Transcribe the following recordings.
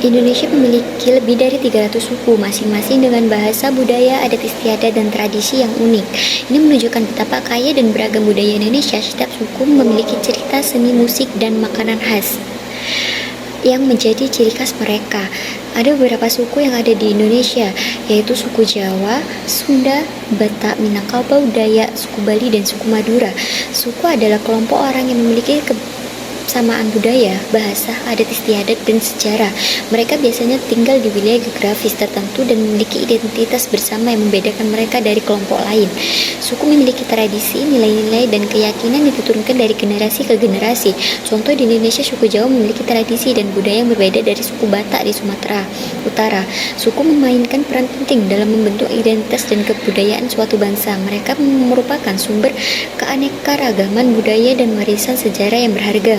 Indonesia memiliki lebih dari 300 suku, masing-masing dengan bahasa, budaya, adat istiadat, dan tradisi yang unik. Ini menunjukkan betapa kaya dan beragam budaya Indonesia. Setiap suku memiliki cerita, seni, musik, dan makanan khas yang menjadi ciri khas mereka. Ada beberapa suku yang ada di Indonesia, yaitu suku Jawa, Sunda, Batak, Minangkabau, Dayak, suku Bali, dan suku Madura. Suku adalah kelompok orang yang memiliki kesamaan budaya, bahasa, adat istiadat, dan sejarah. Mereka biasanya tinggal di wilayah geografis tertentu dan memiliki identitas bersama yang membedakan mereka dari kelompok lain. Suku memiliki tradisi, nilai-nilai, dan keyakinan yang diturunkan dari generasi ke generasi. Contoh di Indonesia, suku Jawa memiliki tradisi dan budaya yang berbeda dari suku Batak di Sumatera Utara. Suku memainkan peran penting dalam membentuk identitas dan kebudayaan suatu bangsa. Mereka merupakan sumber keanekaragaman budaya dan warisan sejarah yang berharga.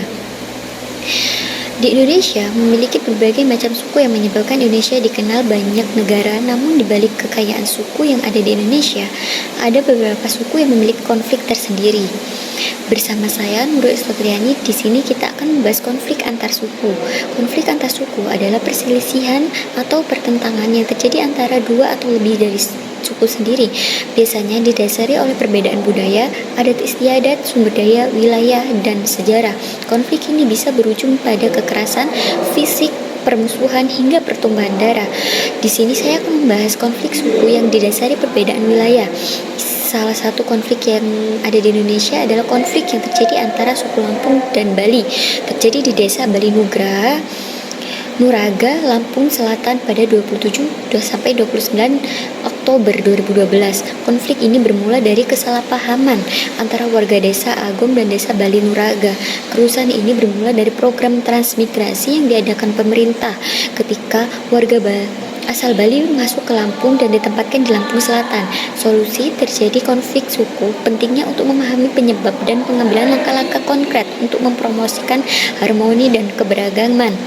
Di Indonesia memiliki berbagai macam suku yang menyebabkan Indonesia dikenal banyak negara. Namun di balik kekayaan suku yang ada di Indonesia, ada beberapa suku yang memiliki konflik tersendiri. Bersama saya Nurul Islatriani, di sini kita akan membahas konflik antar suku. Konflik antar suku adalah perselisihan atau pertentangan yang terjadi antara dua atau lebih dari suku sendiri. Biasanya didasari oleh perbedaan budaya, adat istiadat, sumber daya, wilayah, dan sejarah. Konflik ini bisa berujung pada kekerasan fisik, permusuhan, hingga pertumpahan darah. Di sini saya akan membahas konflik suku yang didasari perbedaan wilayah. Salah satu konflik yang ada di Indonesia adalah konflik yang terjadi antara suku Lampung dan Bali. Terjadi di desa Bali Nuraga, Lampung Selatan pada 27 sampai 29 Oktober 2012. Konflik ini bermula dari kesalahpahaman antara warga desa Agom dan desa Bali Nuraga. Kerusuhan ini bermula dari program transmigrasi yang diadakan pemerintah ketika warga asal Bali masuk ke Lampung dan ditempatkan di Lampung Selatan. Solusi terjadi konflik suku pentingnya untuk memahami penyebab dan pengambilan langkah-langkah konkret untuk mempromosikan harmoni dan keberagaman.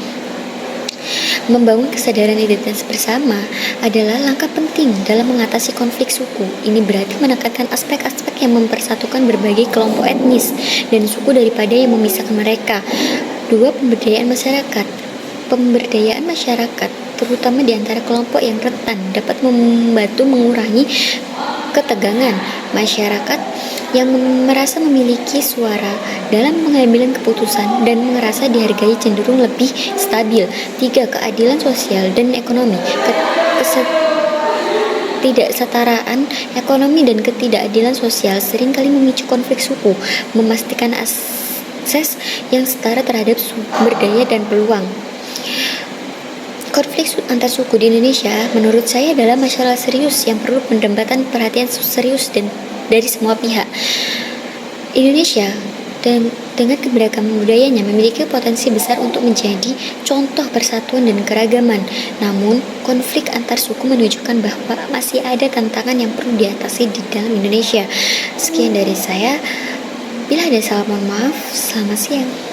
Membangun kesadaran identitas bersama adalah langkah penting dalam mengatasi konflik suku. Ini berarti menekankan aspek-aspek yang mempersatukan berbagai kelompok etnis dan suku daripada yang memisahkan mereka. 2. Pemberdayaan masyarakat, terutama di antara kelompok yang rentan, dapat membantu mengurangi ketegangan. Masyarakat yang merasa memiliki suara dalam pengambilan keputusan dan merasa dihargai cenderung lebih stabil. 3. Keadilan sosial dan ekonomi. Ketidaksetaraan ekonomi dan ketidakadilan sosial seringkali memicu konflik suku. Memastikan akses yang setara terhadap sumber daya dan peluang. Konflik antar suku di Indonesia menurut saya adalah masalah serius yang perlu mendapatkan perhatian serius dan dari semua pihak. Indonesia dengan keberagaman budayanya memiliki potensi besar untuk menjadi contoh persatuan dan keragaman. Namun, konflik antar suku menunjukkan bahwa masih ada tantangan yang perlu diatasi di dalam Indonesia. Sekian dari saya. Bila ada salah, mohon maaf. Selamat siang.